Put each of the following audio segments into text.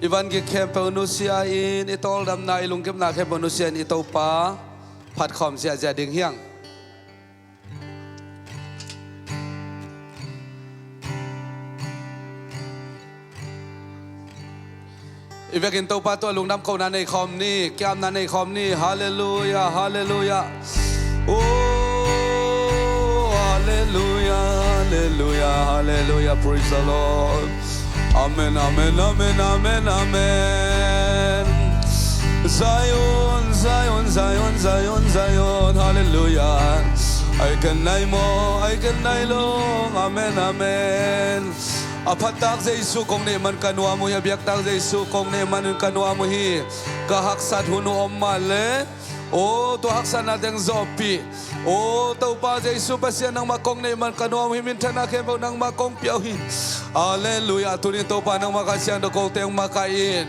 Ivan ki kem penusia in itol dam na ilung kem na kem penusia in ito pa pat khom sia ja ding hiang Ivekin to pa to lung nam ko na nei khom ni kyam na nei khom ni hallelujah hallelujah oh hallelujah hallelujah hallelujah praise the Lord amen amen amen amen amen Zion Zion Zion Zion Zion hallelujah I can nai mo I can nai long amen amen Apatak Jesu kong ne man kanwa mo yabiak tak Jesu kong ne man kanwa mo hi kahaksat huno omale o to haksan nating zopi o to pa Jesu pasya nang makong ne man kanwa mo himintana kempo nang makong piyahi hallelujah tunin to pa nang makasyang do teng makain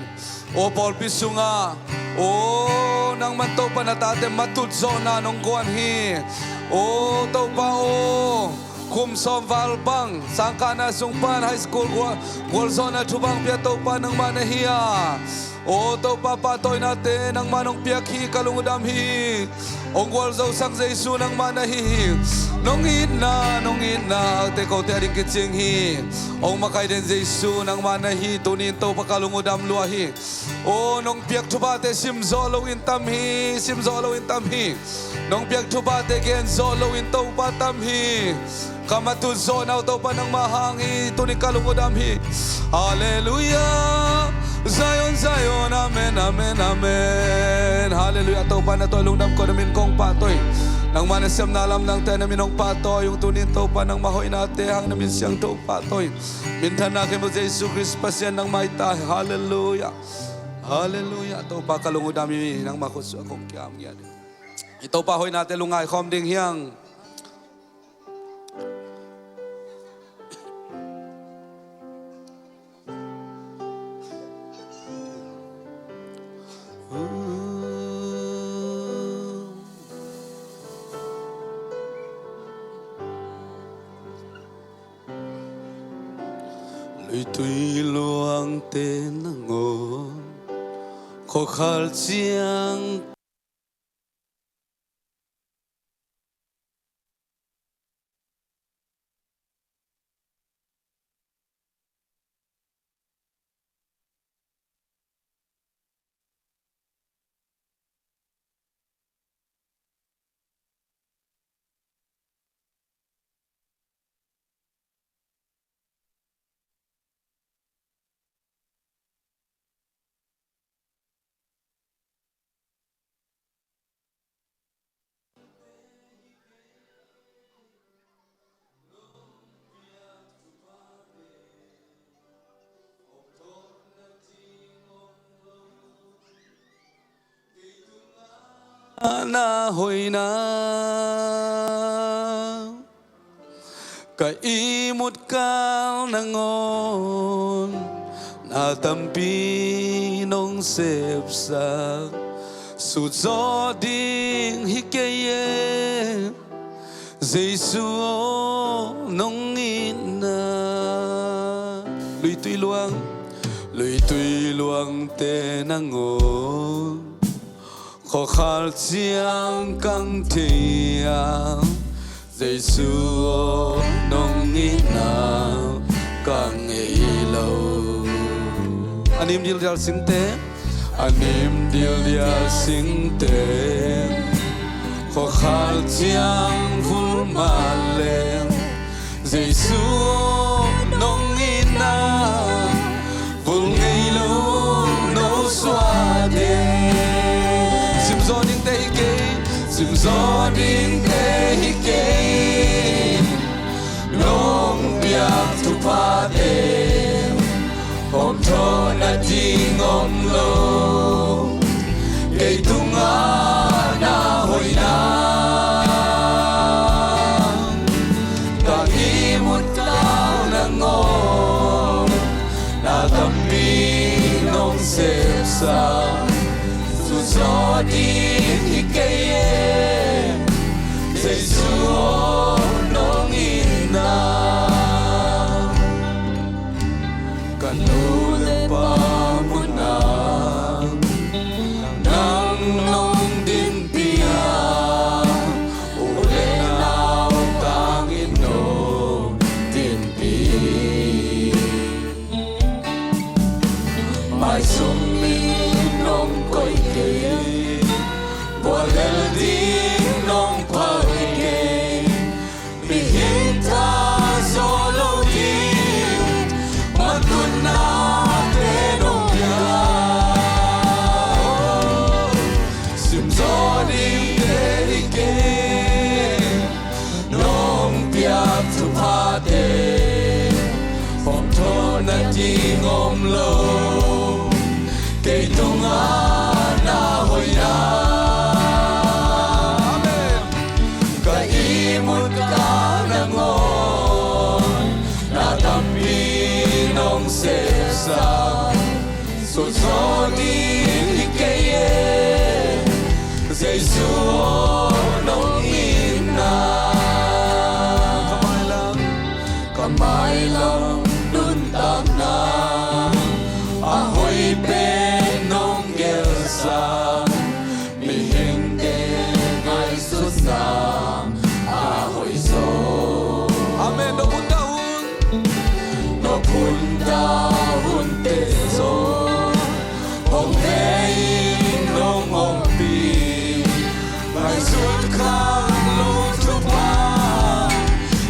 o Paul pisunga o nang manto pa natate matutso na nung kuan hi o to pa o Kum som valbang sangkana sungpan high school gol zona tubang pia to pa ng manahia o to pa patoy natin ng manong piakhi kalungudam hi ong gol zo sang Jesu ng manahi nong ina te ko te ring kitsing hi ong makay den Jesu ng manahi tunin to pa kalungudam luahi o nong piak tubate simzolo intamhi nong piak tubate gen zolo into patamhi Kamatuzo na ito pa ng mahangi tuning kalungudamhi hallelujah Zion Zion amen amen amen hallelujah ito pa na to lungdam ko namin kong patoy nang manasyam na alam ng tayo namin ng patoy yung tunin to pa ng mahoy natin hang namin siyang to patoy mintan na kay mo Jesus Christ pasyan ng maitay hallelujah hallelujah ito pa kalungudamhi ng makuso akong kiyam yan ito pa hoy natin lungay kom ding hiyang Tuy luang tên ngô khó khăn chiang na hoy na kaimot kal nangon natampi nong sepsa suzoding hikaye Jesu nong ina lui tuy luang tenangon khó khăn chiang căng thiang Giêsu nong ina càng ngày lâu anim dil dial sing te khó khăn chiang vul malen Giêsu nong ina vul ngày lâu no xoa đêm Simzoning te hike Nong biak tu pa dem Om to na ding om lo Kay tunga na hoy na Kakimot kao na ngom Natampi nong sepsa Suzodin hikaye Jesu nong ina Kanula pa mai sum min nong koi ke bo lel di nong pa ke mi hinta solo di matuna te nong ya sim zo di te ke nong pia tu pa te phong thon na ji ngom lo cây tung na hồi na amen cái imut ka na ngon na tampi nong se sa so so ni ikeye Giêsu nong ina kamay lang dun tam na ahoy pe mi hindi ngay susam ahoy so amen no pundahun teso hong hei nong hong pi ngay sut kang lung tupa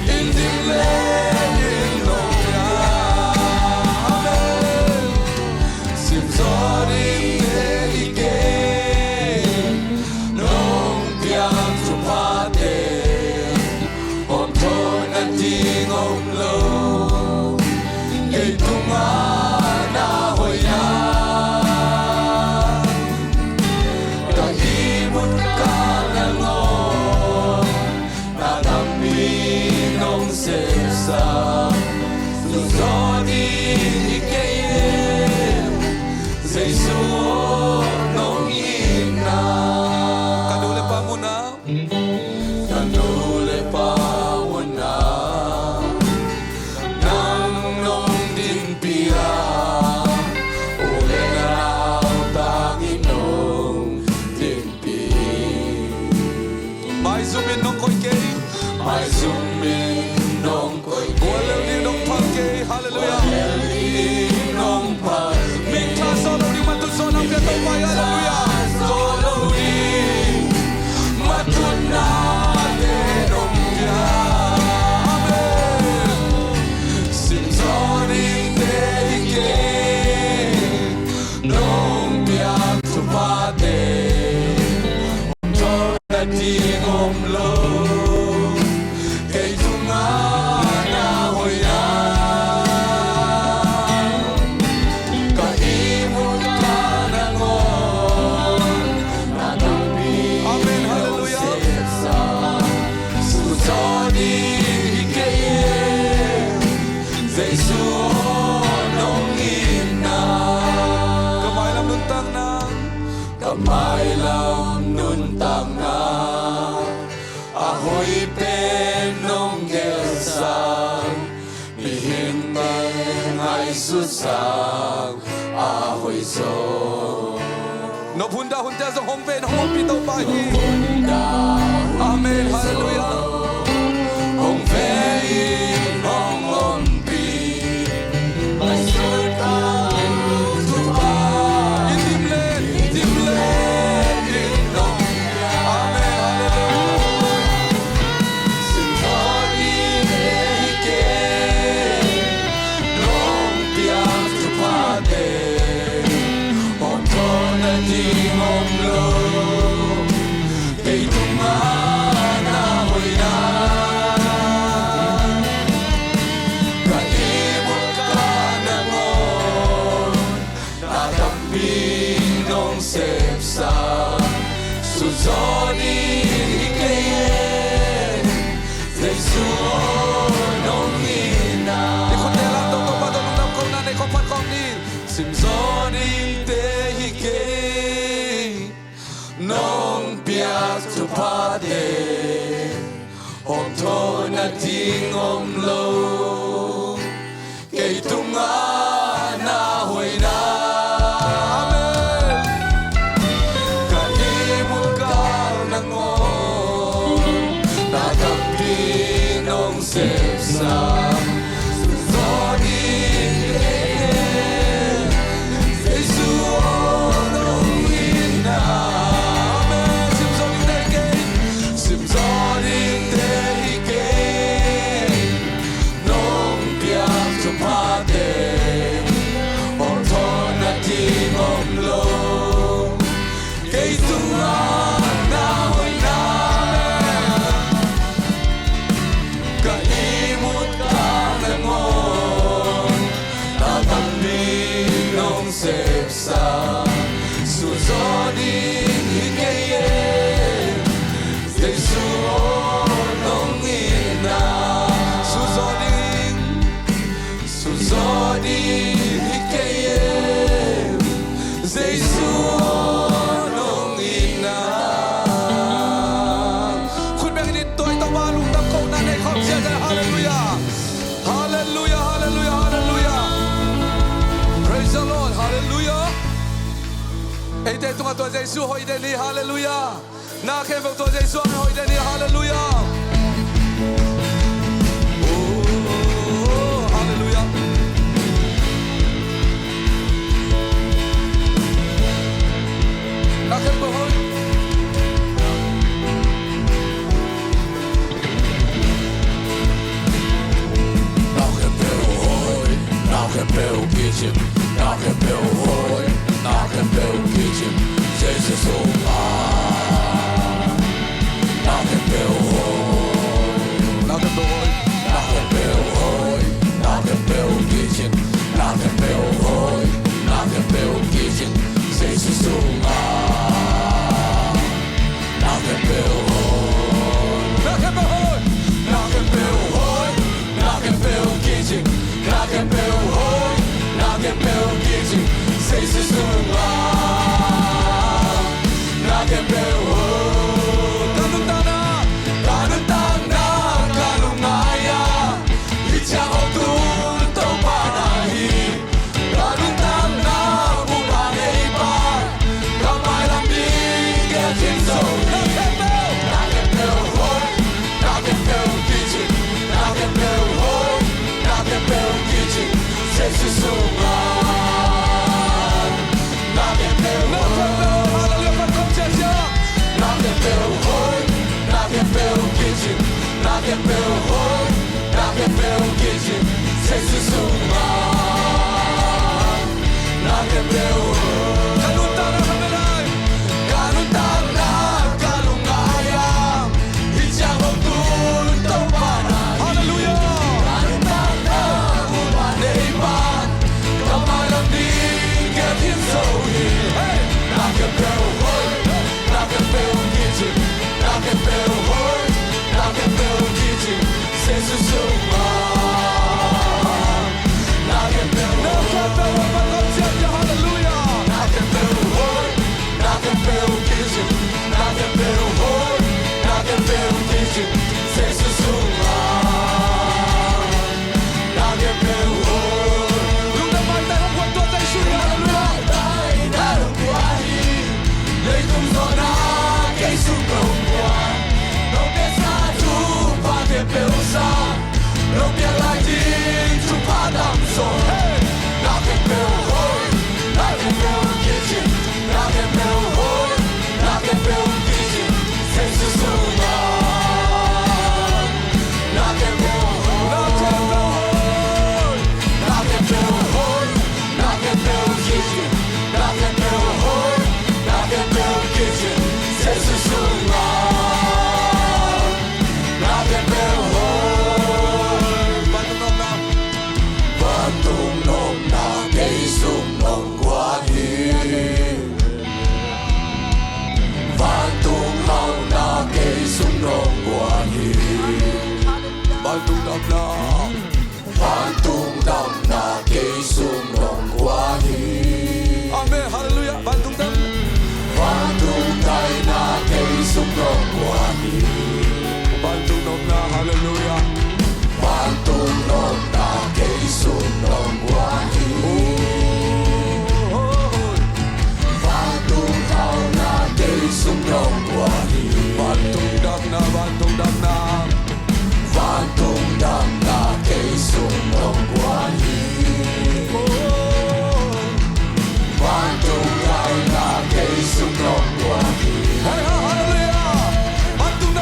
indim len in nong ya amen sim zori mai lam nun tam na ahoy pen nong gel sang mi hin mang ai su sang ahoy so no punda hunta zo hom pen hom pi to pa hi amen hallelujah hom pe hom hom pi ai su ta sim zoni te hike nong piak tu pa de hom to na ting om lo kay tunga na hoy na amen kalimut ka na ngon na kampi nong sepsa zoni sepsa Suzoning hikaye Jesuonong ina Suzoning hikaye Jesuonong ina คุณแบ่งดินตัวตะวันลุงตะโกนนั้นในความเชื่อใจฮาเลลูยาฮาเลลูยาฮาเลลูยาฮาเลลูยา Praise the Lord Hallelujah ไอ้เด็กตัวตัวเยซูหอยเดนีฮาเลลูยานาเข้มตัวเยซูหอยเดนีฮาเลลูยาโอ้ฮาเลลูยานาเข้มหอยNakapel kitchen, nakapel hoy, nakapel kitchen, Jezus Allah. Nakapel hoy, nakapel hoy, nakapel kitchen, nakapel hoy, nakapel kitchen, Jezus Allah. Nakapel hoy, nakapel hoy, nakapel hoy, nakapel kitchen. Nakapel hoy, nakapel kitchen, Jesus Allah. Nakapel hoy, kanutana, kanungaya, ichahotun topanahi, kanutana mubangeipa, kamay lambing gatinso. Nakapel hoy, nakapel kitchen, nakapel hoy, nakapel kitchen. Jesus Allah, nakapel hoy, nakapel kitchen, nakapel hoy, nakapel kitchen, Jesus Allah, nakapel hoy, kanutana kamelay, kanutana kalungaya, ichahotun topana, hallelujah. Nakapel hoy, nakapel kitchen, nakapel hoy, nakapel kitchen, Jesus Allah. Nakapel hallelujah. Nakapel hoy, nakapel kitchen, nakapel hoy, nakapel kitchen, Jesus Allah. Nakapel hoy. Lúc năm mai ta không quan tâm tay suy hallelujah. Lấy tung gió na cây sung cầu quan đâu biết xa chú pha thiệp bêu xa đâu biết lại tin chú pha đam rồi na thiệp bêu hôi na thiệp bêu kitchen na thiệp bêu hôi na thiệp bêu kitchen sẽ sử dụng na thiệp bêu hôi na thiệp bêu hôi na thiệp bêu kitchen na thiệp bêu hôi Nakapel kitchen, Jesus Allah. Nakapel hoy, Bantung nom na cây sung nom quan hiền. Bantung hậu na cây sung nom quan hiền. Bantung nom na cây sung nom quan hiền. Amen, hallelujah. Bantung nom. Bantung tay na cây sung nom quan hiền. Bantung nom na hallelujah. Bantung nom na cây sung nom quan hiền. Bantung hậu na cây sung nom quan hiền. Bantung đam na bantung đam na. Bantung đam na cây sung nom quan hiền. Bantung tay na cây sung nom quan hiền. Hallelujah. Bantung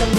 Hãy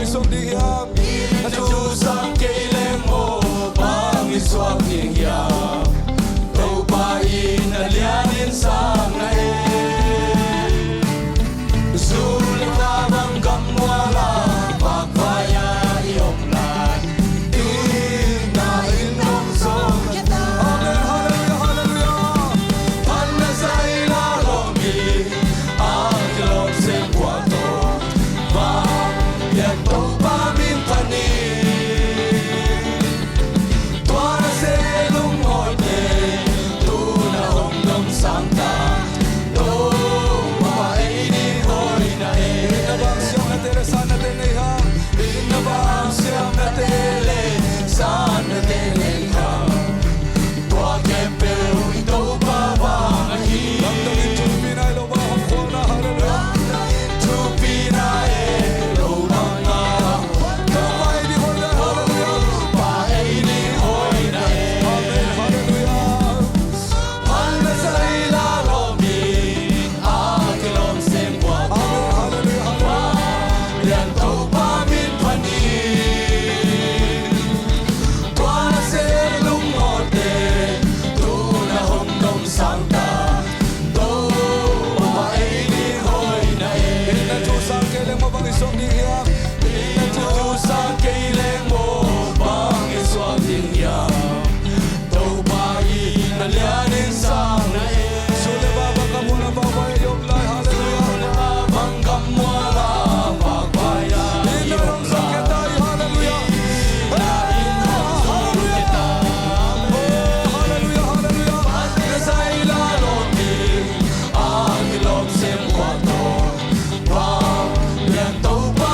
subscribe cho kênh Ghiền Mì Gõ để không bỏ lỡ swag ding hiam. Natutusan kailan mo bang iswag din yan? Tau pagi nalyanin sa nae. Sule baba ka muna babae yung lai. Hallelujah. Bangkam mo la pagbayan. Inarang sakit tayo. Hallelujah. Hallelujah, hallelujah. Sa ilalong di ang ilog sim kwato. Bang yan tau pa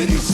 Hey,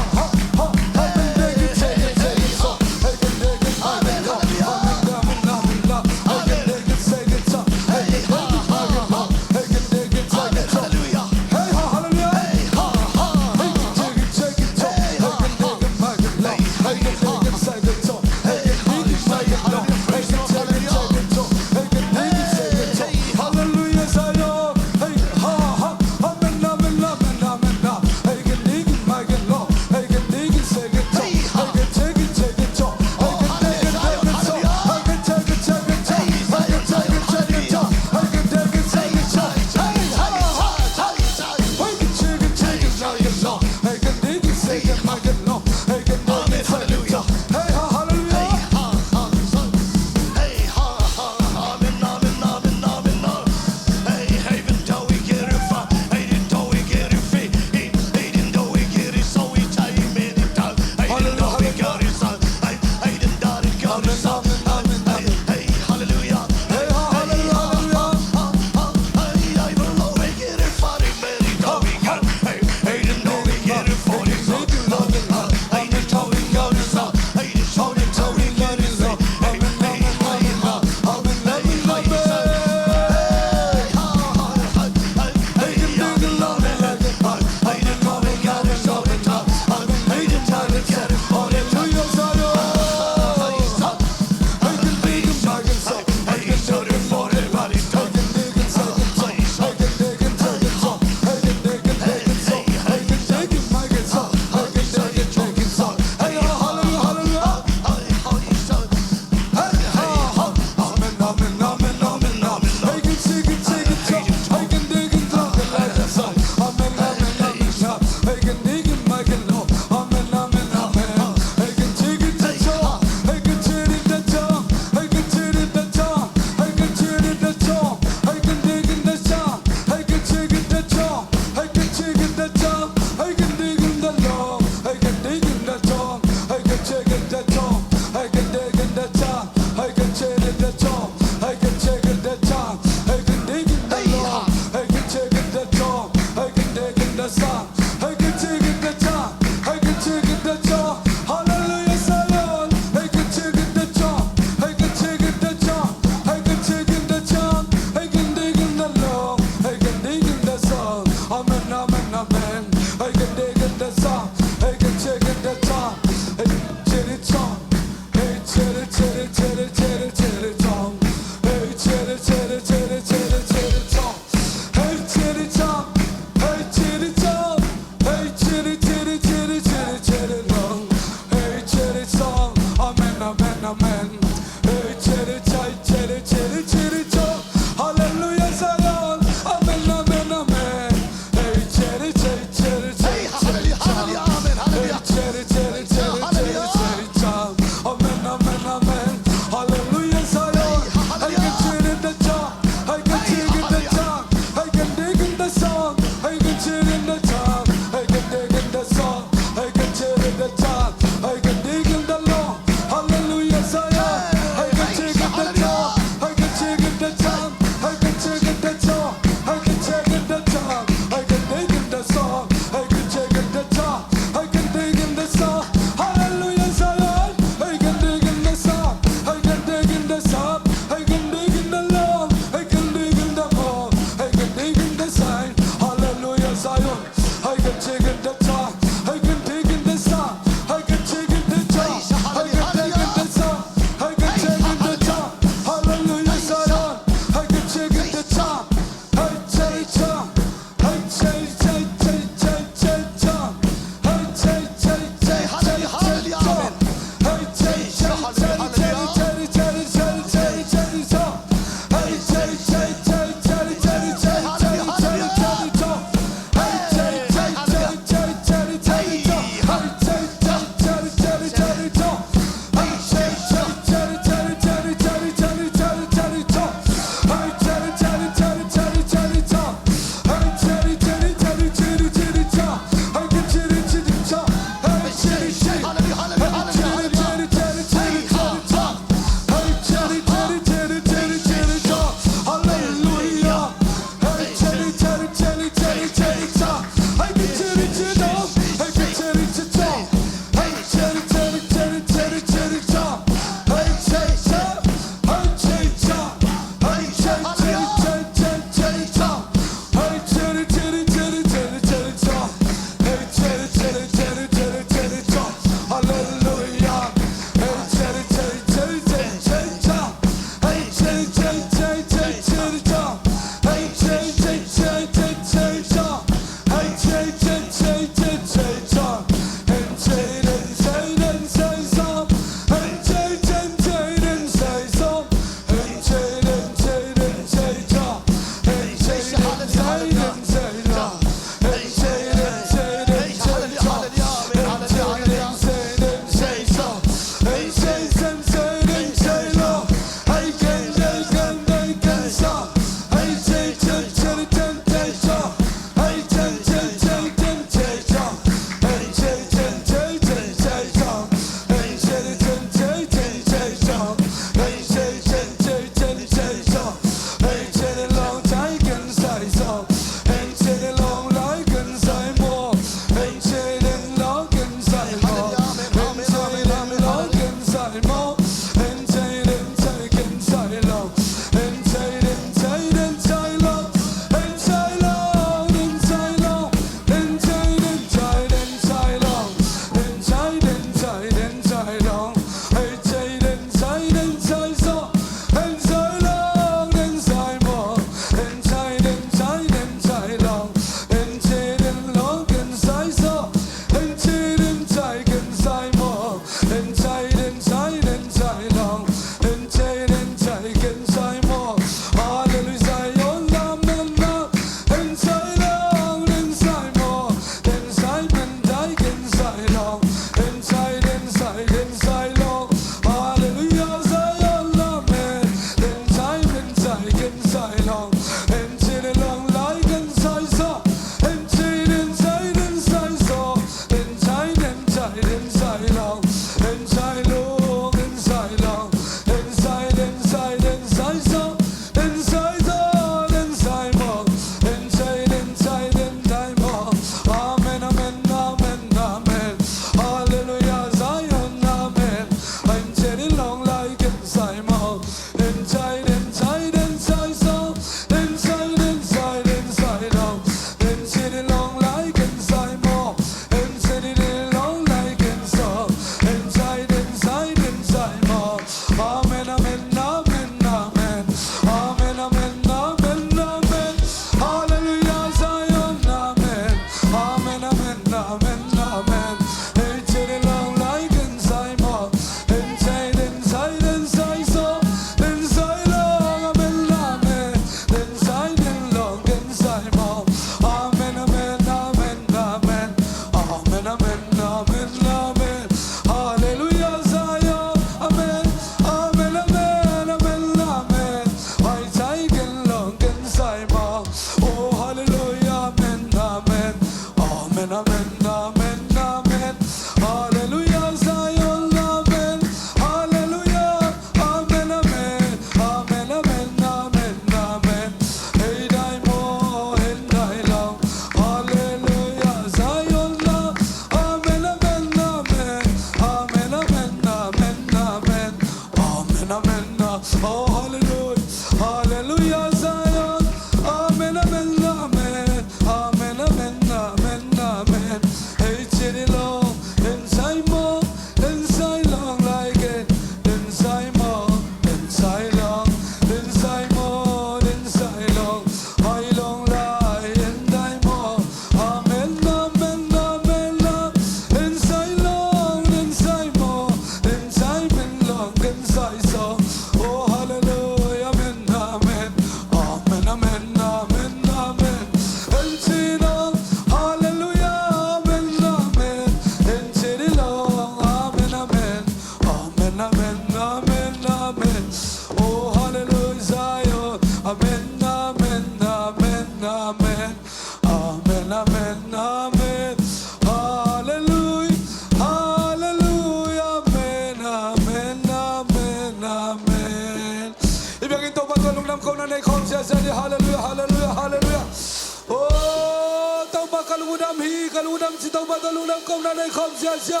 kalungudam hi kalungudam citau batalungudam kau nanai khom sia sia.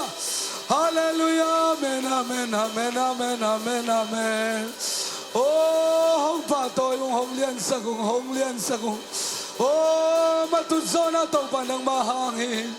Hallelujah, amen, amen, amen, amen, amen, amen. Oh, hong pa tôi hong lian sa kung. Oh, matutso na tau pa ng mahangin.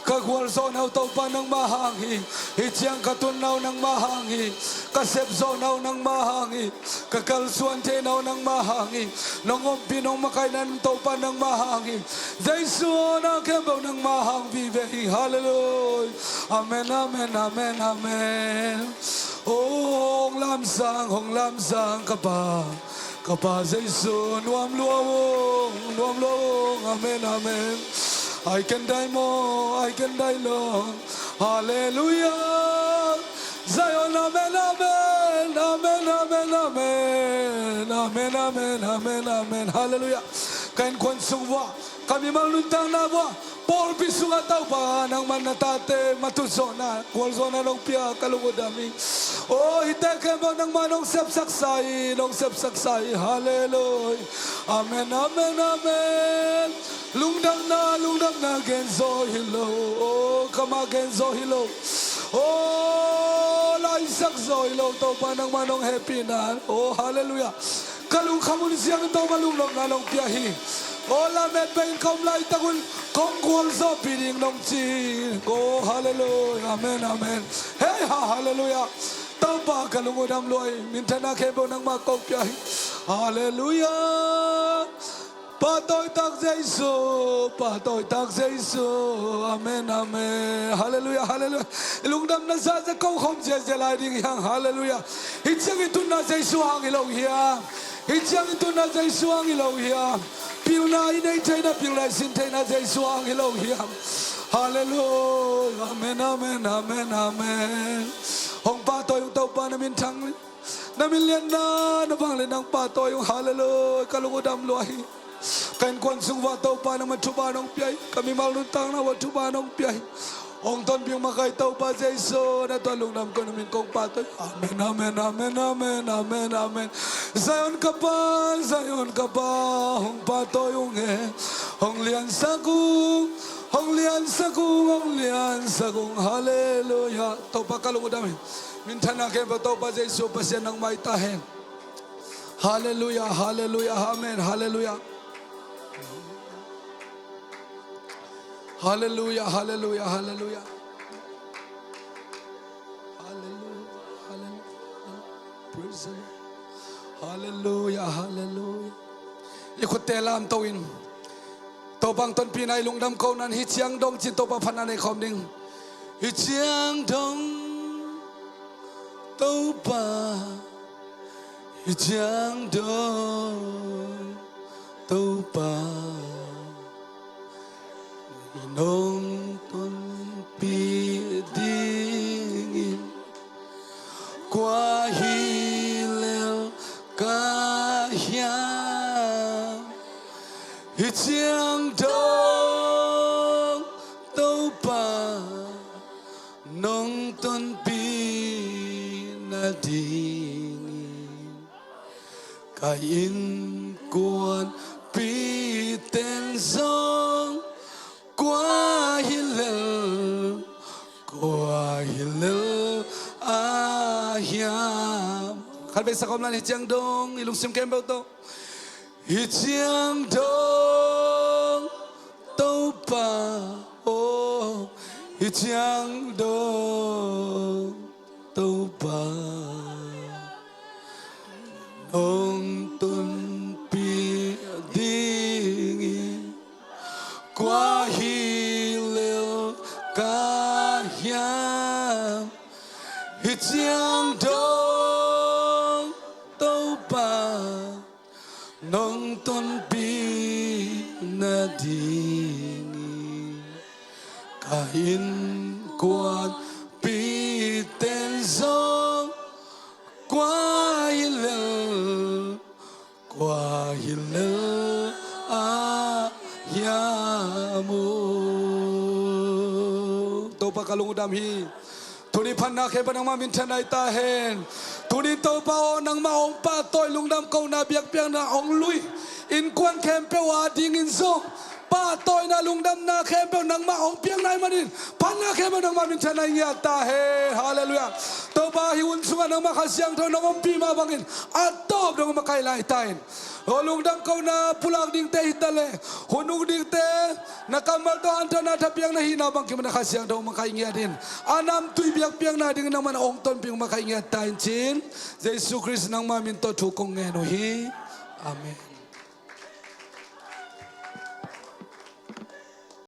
Kagwalso na tau pa ng mahangin. Itsiyang katunaw ng mahangin. Kasepso na ng mahangin. Kakalsuan tinaw ng mahangin. Nangumpi nung makainan tau pa ng mahangin. Daiso na kebaw ng mahang bibig. Hallelujah. Amen, amen, amen, amen. Oh, hong lamsang ka pa. Kapazaiso, nuam luawong, amen, amen. I can die more, I can die long. Hallelujah. Zion, amen, amen, amen, amen, amen, amen, amen, amen, amen. Hallelujah. Kain kwan sungwa, kami maluntang na ba? Paul pisunga tau pa nang manatate matuso na kwalso na nung pia kalungudami. Oh, hiteke mo nang manong sepsaksay, hallelujah. Amen, amen, amen. Lungdang na genzo hilo. Oh, kama genzo hilo. Oh, laisak zo hilo tau pa nang manong happy na. Oh, hallelujah. Kalung kamun siyang tau malunglong na nung piyahi. Ola met bain kom lai takul kom kwal so piring nong chi. Oh hallelujah, amen, amen. Hey ha hallelujah. Tau pa kalungudam loy mintana kebo nang makopya. Hallelujah. Patoy tak Jesu, amen, amen. Hallelujah, hallelujah. Ilungdam na sa kau khom je lai ding yang hallelujah. Hichang itu na Jesu ang ilong hiya. Hichang itu na Jesu ang ilong hiya. Pilna inay chay na pilna sintay na Jesu ang ilong hiyam. Hallelujah. Amen, amen, amen, amen. Hong patoy yung tao pa namin tang namilyan na nabangli ng patoy yung hallelujah. Kalungudam luahi. Kain kwan sung wataw pa naman tubanong piyay. Kami maluntang na watubanong piyay. Ong ton biyong makay tao pa Jesu na talong nam ko namin kong patoy. Amen, amen, amen, amen, amen, amen. Zion ka pa, hong patoy yung hong lian sa kung, hallelujah. Tao pa kalungod namin. Mintan na kayo pa tao pa Jesu pa siya ng maitahin. Hallelujah, hallelujah, amen, hallelujah. Hallelujah, hallelujah, hallelujah. Hallelujah, hallelujah. Praise the Lord. Hallelujah, hallelujah. Ikut telam tawin. Tobang ton pinay lungdam ko nan hityang dong cinto pa pananay kom ding. Hityang dong topa. Hityang dong topa. Nong ton pidingin kwa hilel kahyang hityang dong tau pa nong ton pinadingin kain kuan piten song kwa hilel ahyam. Kalbay sa komlan hityang dong ilung sim kembaw to. Hityang dong tau pa oh hityang dong tau pa nong tun pi dingin kwa hilel kahyam hityang dong tau pa nong ton pinadingin kain kuat piten song kwa hilel ahyamu tau pa kalungudam hi tuni panna ke panang mamintan ay tahen tuni tau pa o nang maong patoy lungdam kau na biak piang na ong lui in kwan kempe wading in so pa toy na lungdam na kempe nang ma ong piang nai manin pan na kempe nang ma min chanai nya ta he hallelujah to ba hi un sunga nang ma khasyang tho nang ong pi ma bangin atop nang ma kai lai tain holungdam kau na pulang ding te hitale hunung ding te nakamal to anto na tapiang na hina bang kim na khasyang tho ma kai nya din anam tui biak piang na ding nang man ong ton piang ma kai nya tain chin Jesus Christ nang ma min to thu kong nge no hi amen.